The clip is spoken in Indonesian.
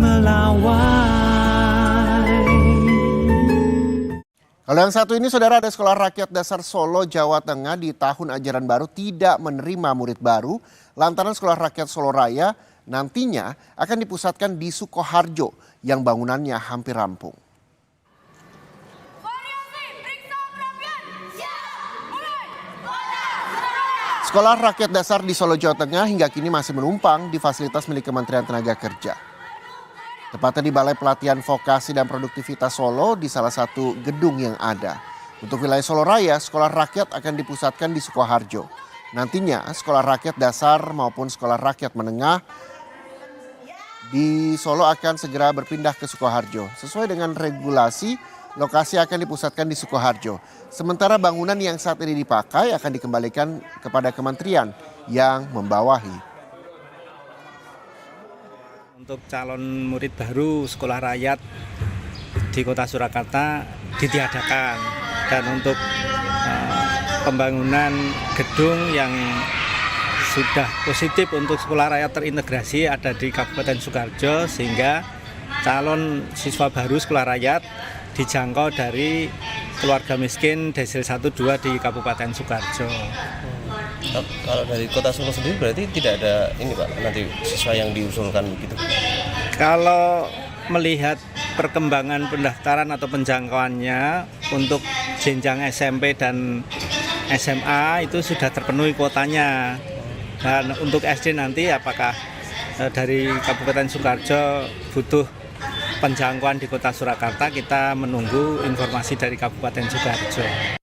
melawai. Kalau yang satu ini, saudara, ada Sekolah Rakyat Dasar Solo, Jawa Tengah di tahun ajaran baru tidak menerima murid baru lantaran Sekolah Rakyat Solo Raya nantinya akan dipusatkan di Sukoharjo yang bangunannya hampir rampung. Sekolah Rakyat Dasar di Solo, Jawa Tengah hingga kini masih menumpang di fasilitas milik Kementerian Tenaga Kerja. Tepatnya di Balai Pelatihan Vokasi dan Produktivitas Solo di salah satu gedung yang ada. Untuk wilayah Solo Raya, Sekolah Rakyat akan dipusatkan di Sukoharjo. Nantinya Sekolah Rakyat Dasar maupun Sekolah Rakyat Menengah di Solo akan segera berpindah ke Sukoharjo. Sesuai dengan regulasi, lokasi akan dipusatkan di Sukoharjo. Sementara bangunan yang saat ini dipakai akan dikembalikan kepada kementerian yang membawahi. Untuk calon murid baru sekolah rakyat di Kota Surakarta ditiadakan, dan untuk pembangunan gedung yang sudah positif untuk sekolah rakyat terintegrasi ada di Kabupaten Sukoharjo, sehingga calon siswa baru sekolah rakyat dijangkau dari keluarga miskin desil 1-2 di Kabupaten Sukoharjo. Kalau dari Kota Solo sendiri berarti tidak ada ini Pak, nanti siswa yang diusulkan begitu? Kalau melihat perkembangan pendaftaran atau penjangkauannya untuk jenjang SMP dan SMA itu sudah terpenuhi kuotanya. Dan untuk SD nanti apakah dari Kabupaten Sukoharjo butuh penjangkauan di Kota Surakarta, kita menunggu informasi dari Kabupaten Sukoharjo.